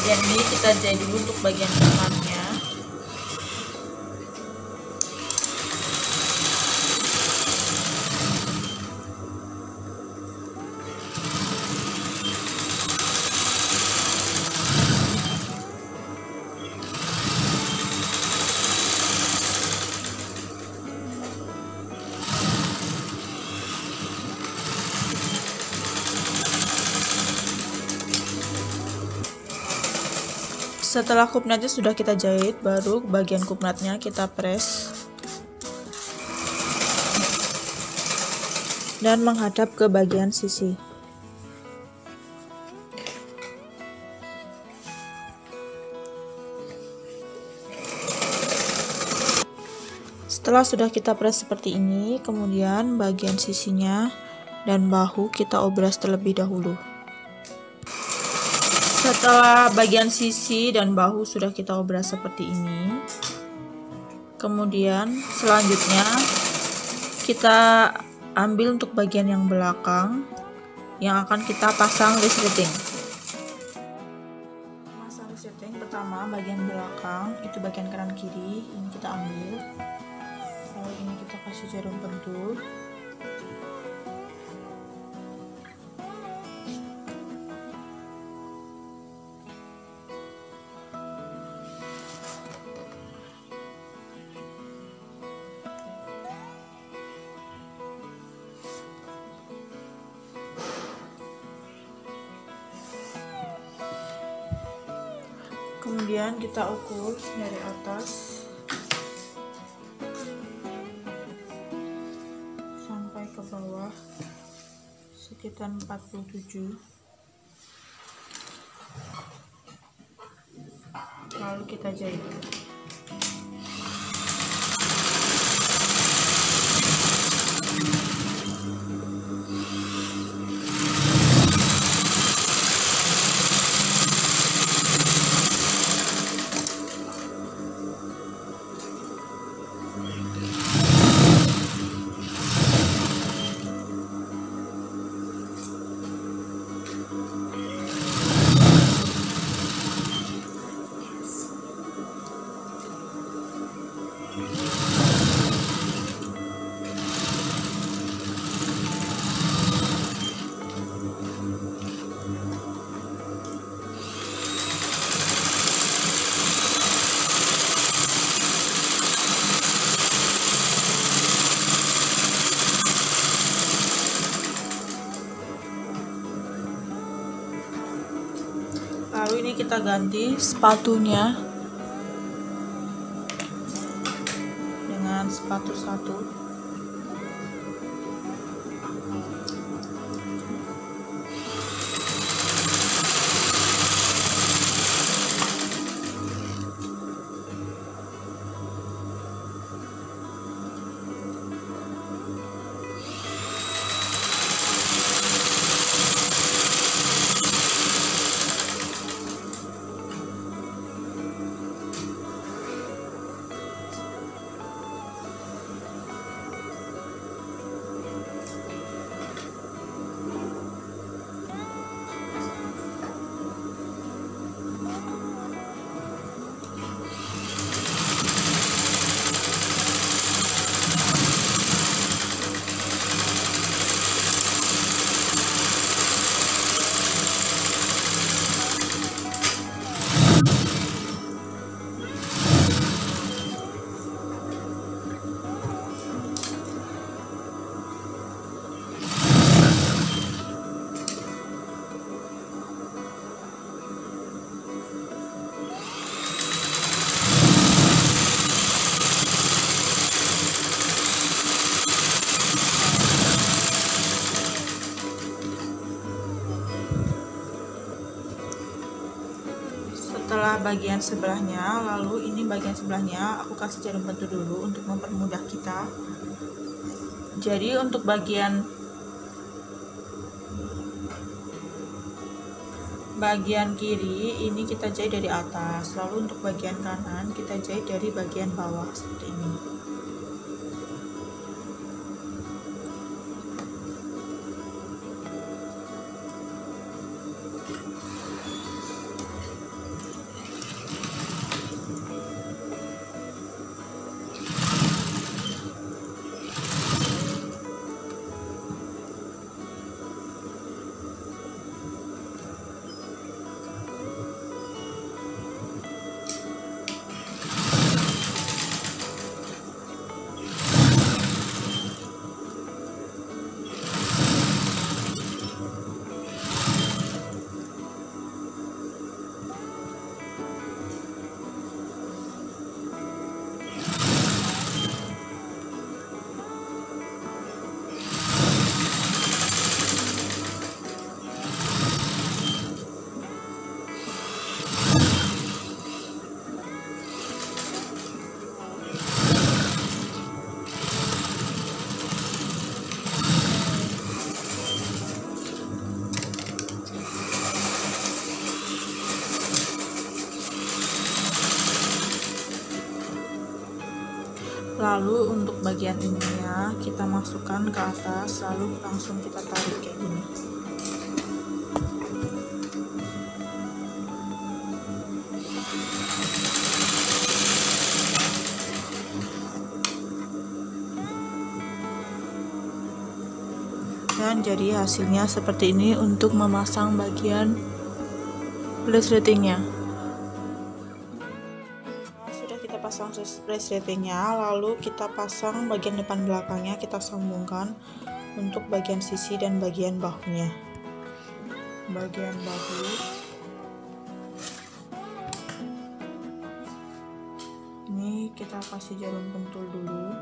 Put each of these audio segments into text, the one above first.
bagian ini kita jahit dulu untuk bagian kamarnya. Setelah kupnatnya sudah kita jahit, baru bagian kupnatnya kita press dan menghadap ke bagian sisi. Setelah sudah kita press seperti ini, kemudian bagian sisinya dan bahu kita obras terlebih dahulu. Setelah bagian sisi dan bahu sudah kita obras seperti ini, kemudian selanjutnya kita ambil untuk bagian yang belakang yang akan kita pasang resleting. Pasang resleting pertama bagian belakang, itu bagian kanan kiri, ini kita ambil. Lalu ini kita kasih jarum pentul. Kemudian kita ukur dari atas sampai ke bawah sekitar 47, lalu kita jahit. Lalu ini kita ganti sepatunya dengan sepatu satu. Setelah bagian sebelahnya, lalu ini bagian sebelahnya aku kasih jarum pentul dulu untuk mempermudah kita. Jadi untuk bagian kiri ini kita jahit dari atas, lalu untuk bagian kanan kita jahit dari bagian bawah seperti ini. Lalu untuk bagian ininya kita masukkan ke atas, lalu langsung kita tarik kayak gini. Dan jadi hasilnya seperti ini untuk memasang bagian resletingnya. Pasang resletingnya, lalu kita pasang bagian depan belakangnya, kita sambungkan untuk bagian sisi dan bagian bahunya. Bagian bahu ini kita kasih jarum pentul dulu.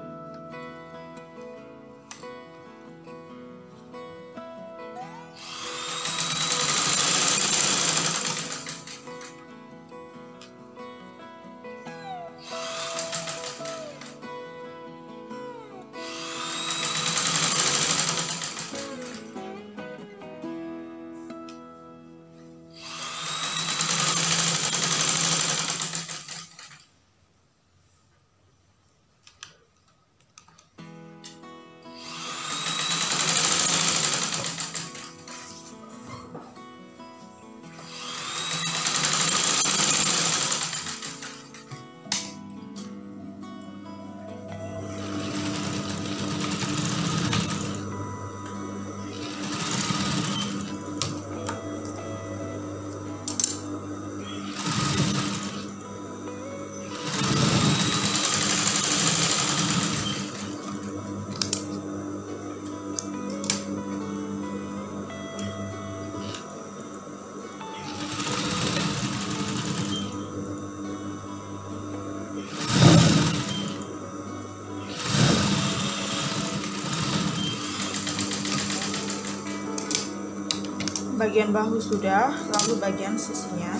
Bagian bahu sudah, lalu bagian sisinya.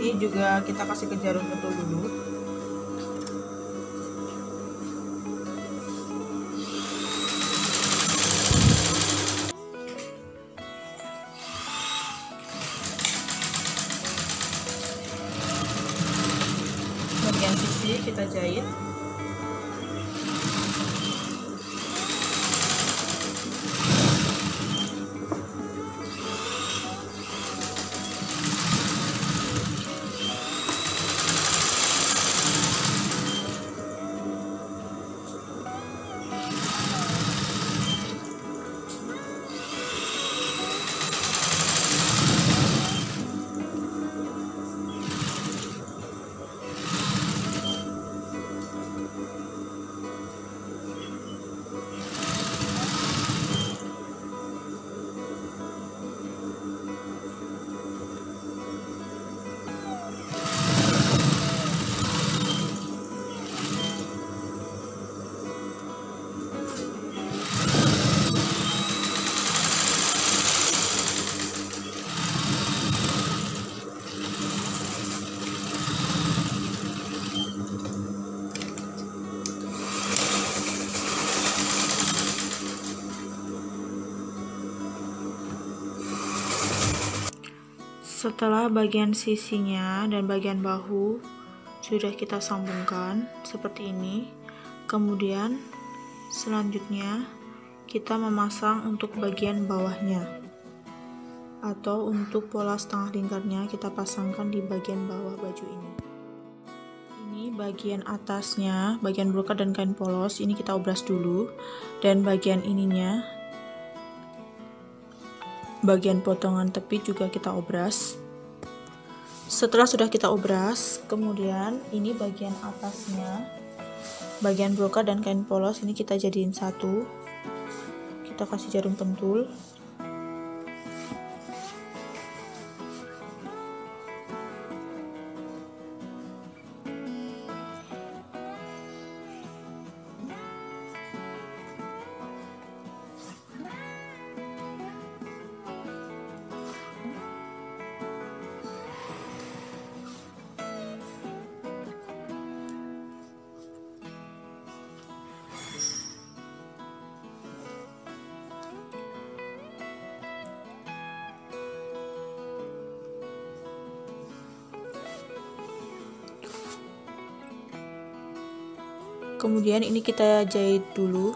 Ini juga kita kasih ke jarum pentul dulu. Bagian sisi kita jahit. Setelah bagian sisinya dan bagian bahu sudah kita sambungkan seperti ini, kemudian selanjutnya kita memasang untuk bagian bawahnya, atau untuk pola setengah lingkarnya kita pasangkan di bagian bawah baju ini. Ini bagian atasnya, bagian brokat dan kain polos ini kita obras dulu, dan bagian ininya, bagian potongan tepi juga kita obras. Setelah sudah kita obras, kemudian ini bagian atasnya, bagian brokat dan kain polos ini kita jadiin satu. Kita kasih jarum pentul. Kemudian ini kita jahit dulu.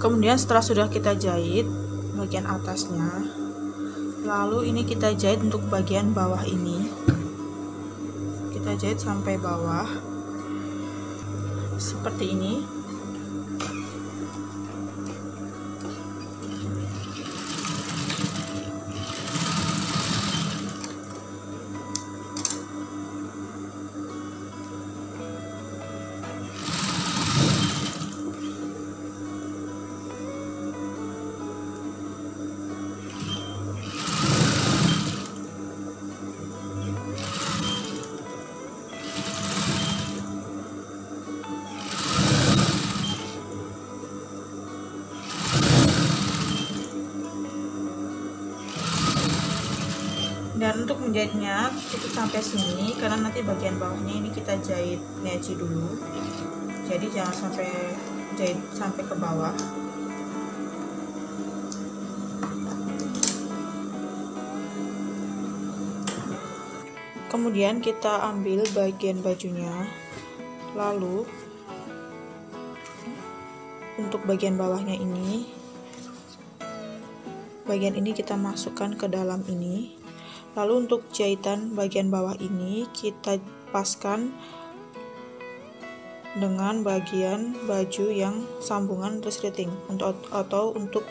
Kemudian setelah sudah kita jahit bagian atasnya, lalu ini kita jahit untuk bagian bawah ini. Kita jahit sampai bawah seperti ini. Dan untuk menjahitnya cukup sampai sini, karena nanti bagian bawahnya ini kita jahit neci dulu, jadi jangan sampai jahit sampai ke bawah. Kemudian kita ambil bagian bajunya, lalu untuk bagian bawahnya ini, bagian ini kita masukkan ke dalam ini. Lalu untuk jahitan bagian bawah ini kita paskan dengan bagian baju yang sambungan resleting atau untuk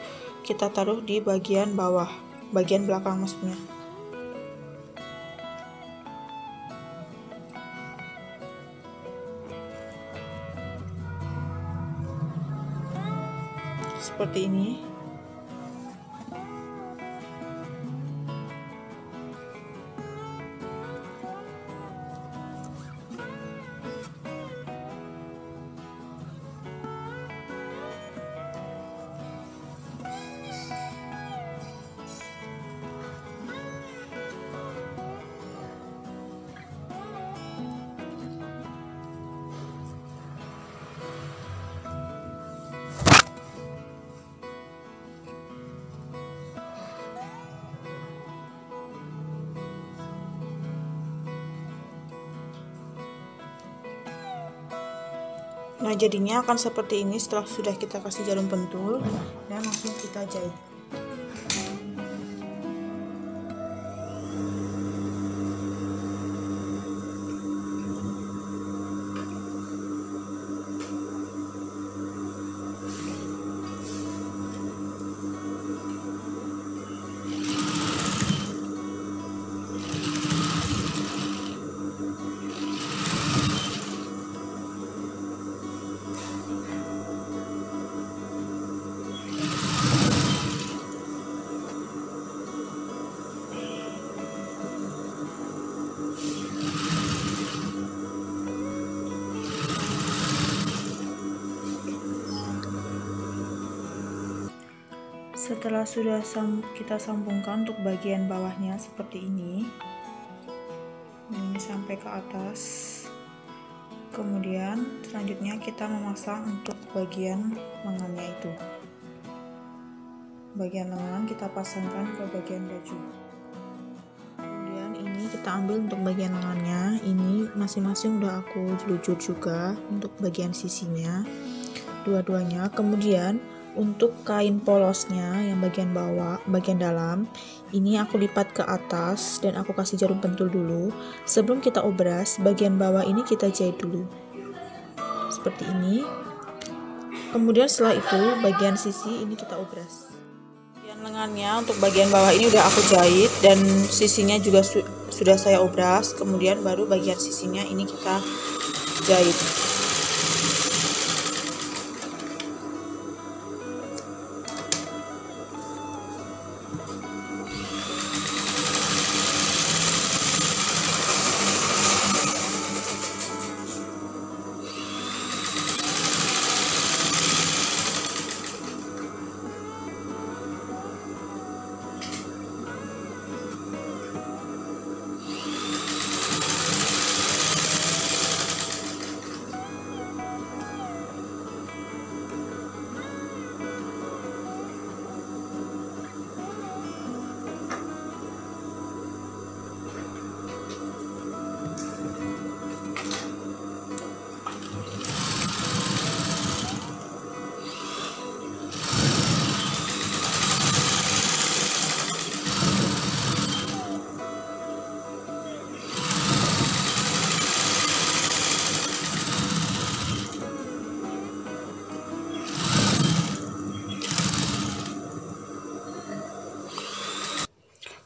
kita taruh di bagian bawah, bagian belakang maksudnya. Seperti ini. Nah, jadinya akan seperti ini setelah sudah kita kasih jarum pentul dan langsung kita jahit. Setelah sudah kita sambungkan untuk bagian bawahnya seperti ini sampai ke atas. Kemudian selanjutnya kita memasang untuk bagian lengannya itu. Bagian lengan kita pasangkan ke bagian baju. Kemudian ini kita ambil untuk bagian lengannya. Ini masing-masing udah aku jelujur juga untuk bagian sisinya, dua-duanya. Kemudian untuk kain polosnya yang bagian bawah, bagian dalam, ini aku lipat ke atas dan aku kasih jarum pentul dulu. Sebelum kita obras, bagian bawah ini kita jahit dulu. seperti ini. Kemudian setelah itu bagian sisi ini kita obras. Bagian lengannya untuk bagian bawah ini udah aku jahit dan sisinya juga sudah saya obras. Kemudian baru bagian sisinya ini kita jahit.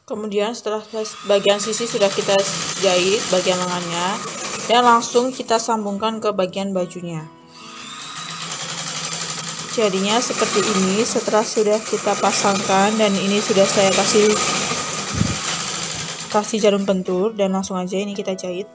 Kemudian setelah bagian sisi sudah kita jahit bagian lengannya, dan langsung kita sambungkan ke bagian bajunya. Jadinya seperti ini setelah sudah kita pasangkan, dan ini sudah saya kasih jarum pentul, dan langsung aja ini kita jahit.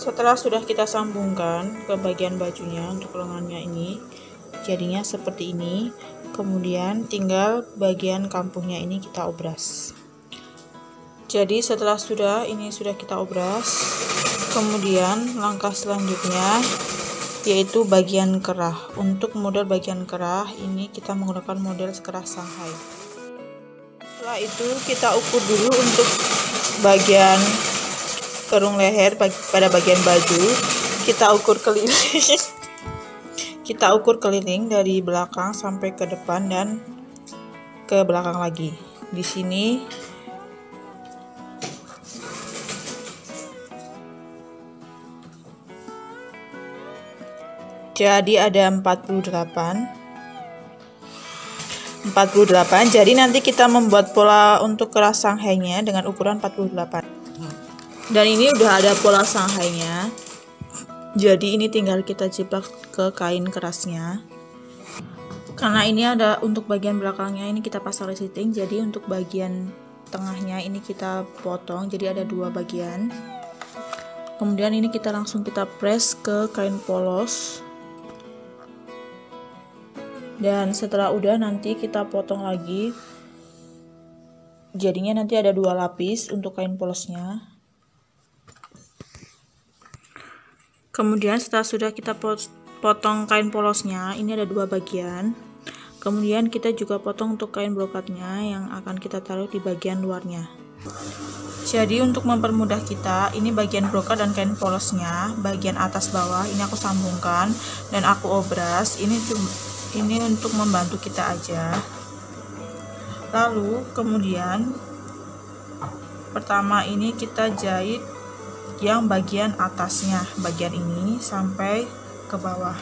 Setelah sudah kita sambungkan ke bagian bajunya untuk lengannya ini, jadinya seperti ini. Kemudian tinggal bagian kampuhnya ini kita obras. Jadi setelah sudah kita obras, kemudian langkah selanjutnya yaitu bagian kerah. Untuk model bagian kerah ini kita menggunakan model kerah Shanghai. Setelah itu kita ukur dulu untuk bagian kerung leher pada bagian baju. Kita ukur keliling dari belakang sampai ke depan dan ke belakang lagi. Di sini jadi ada 48. Jadi nanti kita membuat pola untuk kerah Shanghai-nya dengan ukuran 48. Dan ini udah ada pola Shanghai-nya. Jadi ini tinggal kita jiplak ke kain kerasnya. Karena ini ada untuk bagian belakangnya ini kita pasang resleting, jadi untuk bagian tengahnya ini kita potong, jadi ada 2 bagian. Kemudian ini kita langsung press ke kain polos. Dan setelah udah nanti kita potong lagi. Jadinya nanti ada 2 lapis untuk kain polosnya. Kemudian setelah sudah kita potong kain polosnya, ini ada 2 bagian. Kemudian kita juga potong untuk kain brokatnya yang akan kita taruh di bagian luarnya. Jadi untuk mempermudah kita, ini bagian brokat dan kain polosnya, bagian atas bawah ini aku sambungkan dan aku obras. Ini untuk membantu kita aja. Lalu kemudian pertama ini kita jahit yang bagian atasnya, bagian ini sampai ke bawah.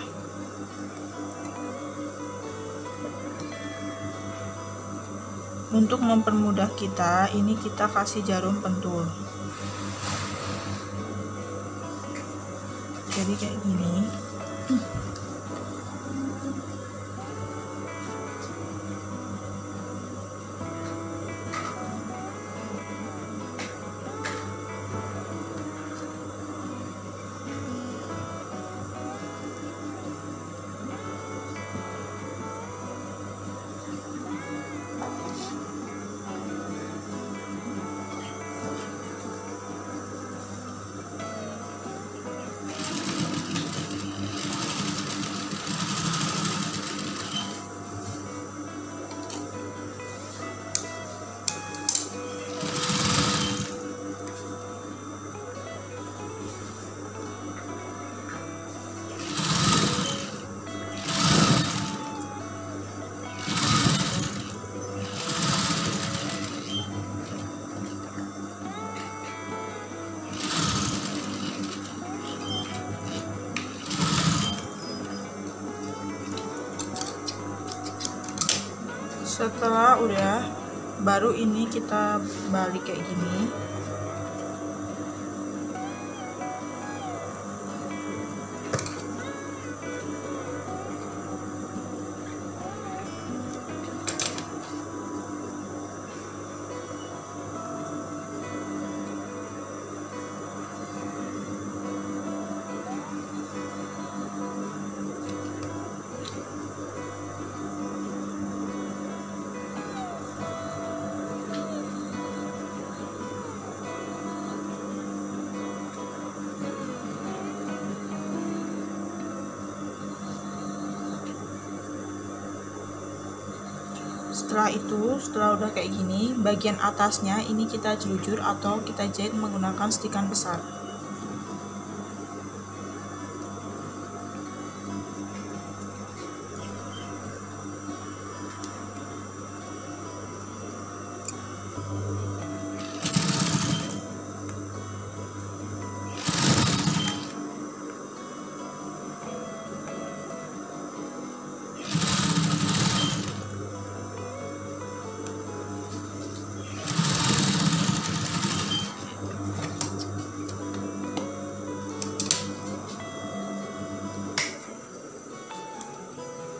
Untuk mempermudah kita, ini kita kasih jarum pentul. Jadi kayak gini. Setelah udah, baru ini kita balik kayak gini. Setelah udah kayak gini, bagian atasnya ini kita jelujur atau kita jahit menggunakan stikan besar.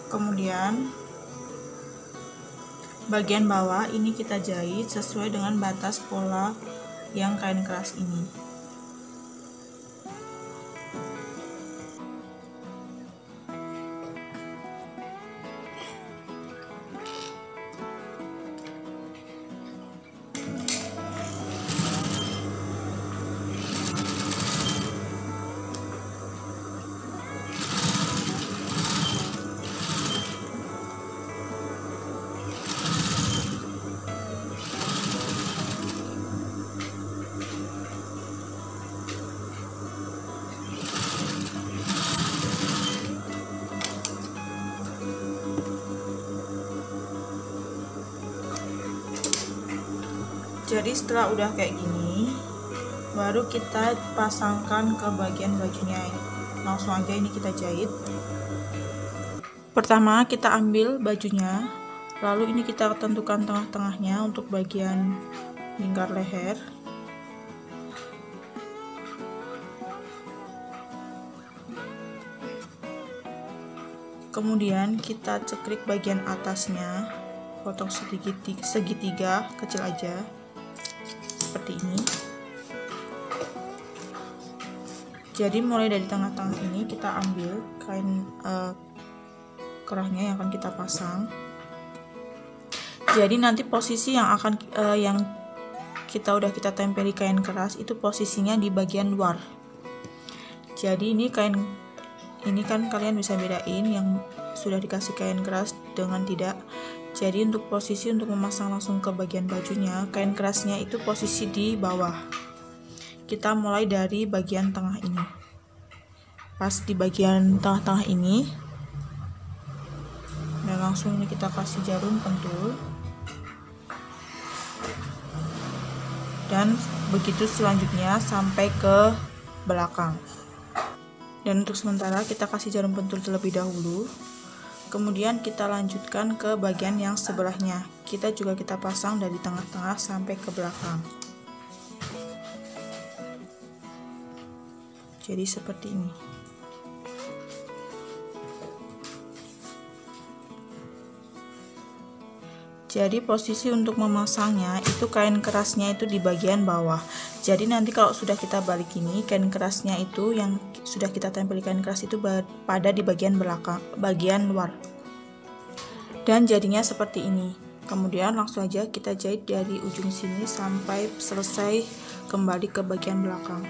Kemudian bagian bawah ini kita jahit sesuai dengan batas pola yang kain keras ini. Jadi setelah udah kayak gini, baru kita pasangkan ke bagian bajunya. Langsung aja ini kita jahit. Pertama kita ambil bajunya, lalu ini kita tentukan tengah-tengahnya untuk bagian lingkar leher. Kemudian kita cekrik bagian atasnya, potong segitiga kecil aja seperti ini. Jadi mulai dari tengah-tengah ini kita ambil kain kerahnya yang akan kita pasang. Jadi nanti posisi yang akan kita tempeli kain keras itu posisinya di bagian luar. Jadi ini kan kalian bisa bedain yang sudah dikasih kain keras dengan tidak. Jadi untuk posisi untuk memasang langsung ke bagian bajunya, kain kerasnya itu posisi di bawah. Kita mulai dari bagian tengah ini. Pas di bagian tengah-tengah ini, dan langsung ini kita kasih jarum pentul. Dan begitu selanjutnya sampai ke belakang. Dan untuk sementara kita kasih jarum pentul terlebih dahulu. Kemudian kita lanjutkan ke bagian yang sebelahnya. Kita pasang dari tengah-tengah sampai ke belakang. Jadi seperti ini. Jadi posisi untuk memasangnya itu kain kerasnya itu di bagian bawah. Jadi nanti kalau sudah kita balik ini, kain kerasnya itu yang sudah kita tempeli kain keras itu pada di bagian belakang, bagian luar. Dan jadinya seperti ini. Kemudian langsung aja kita jahit dari ujung sini sampai selesai kembali ke bagian belakang.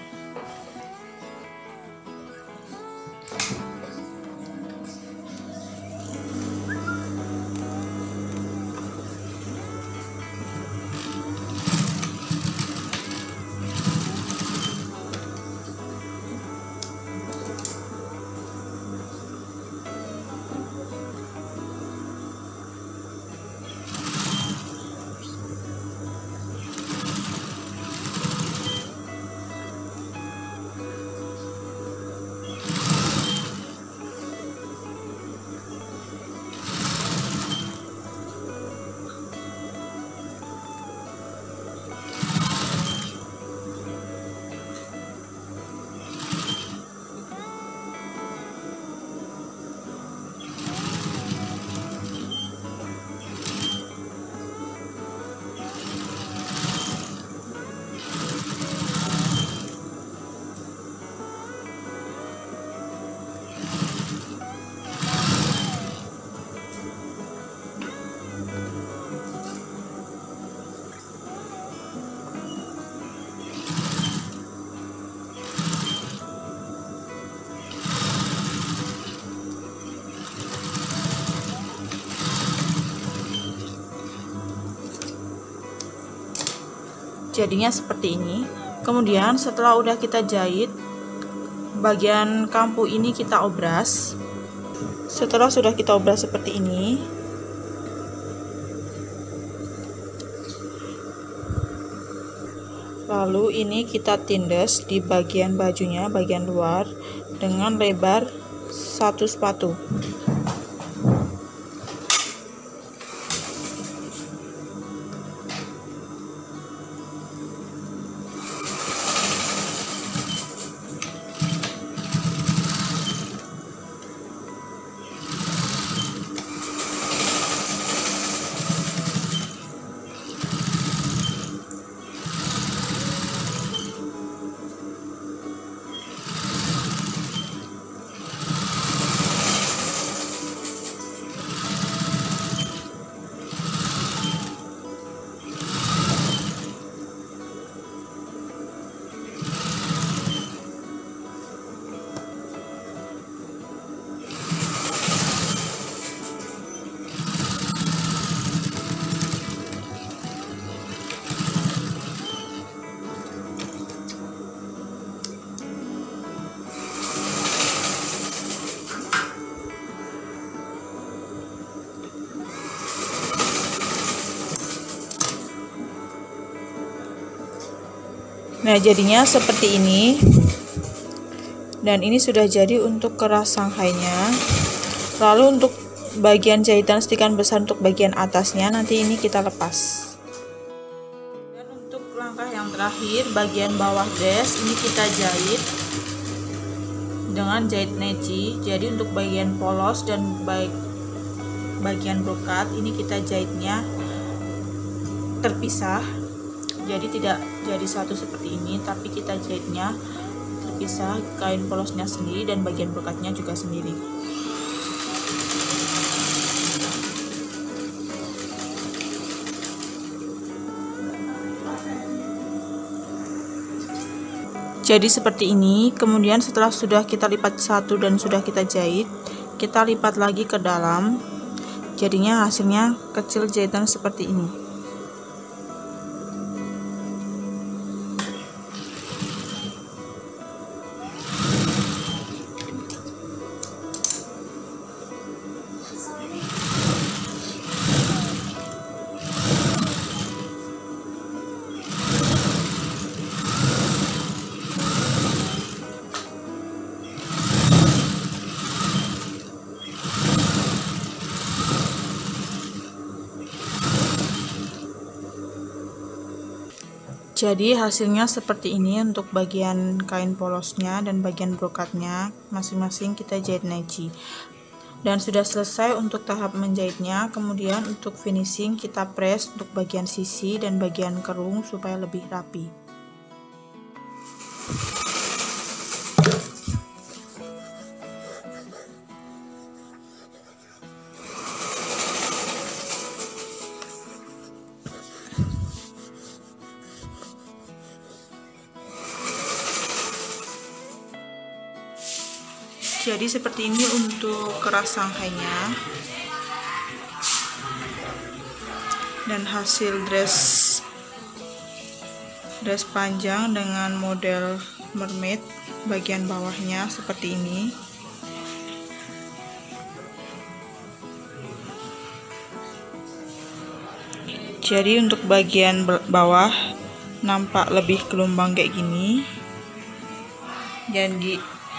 jadinya seperti ini. Kemudian setelah udah kita jahit, bagian kampu ini kita obras. Setelah sudah kita obras seperti ini, lalu ini kita tindas di bagian bajunya, bagian luar, dengan lebar 1 sepatu. Nah, jadinya seperti ini. Dan ini sudah jadi untuk keras Shanghai-nya. Lalu untuk bagian jahitan stikan besar untuk bagian atasnya, nanti ini kita lepas. Dan untuk langkah yang terakhir, bagian bawah dress ini kita jahit dengan jahit neji. Jadi untuk bagian polos dan bagian brokat ini kita jahitnya terpisah. Jadi tidak jadi satu seperti ini, tapi kita jahitnya terpisah, kain polosnya sendiri dan bagian brokatnya juga sendiri. Jadi seperti ini. Kemudian setelah sudah kita lipat satu dan sudah kita jahit, kita lipat lagi ke dalam. Jadinya hasilnya kecil jahitan seperti ini. Jadi hasilnya seperti ini untuk bagian kain polosnya dan bagian brokatnya, masing-masing kita jahit neji. Dan sudah selesai untuk tahap menjahitnya. Kemudian untuk finishing kita press untuk bagian sisi dan bagian kerung supaya lebih rapi. Jadi seperti ini untuk keras Shanghai-nya. Dan hasil dress panjang dengan model mermaid bagian bawahnya seperti ini. Jadi untuk bagian bawah nampak lebih gelombang kayak gini.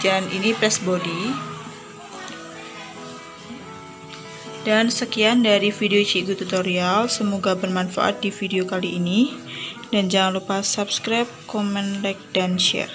Dan ini press body. Dan sekian dari video Cikgu tutorial, semoga bermanfaat di video kali ini. Dan jangan lupa subscribe, comment, like, dan share.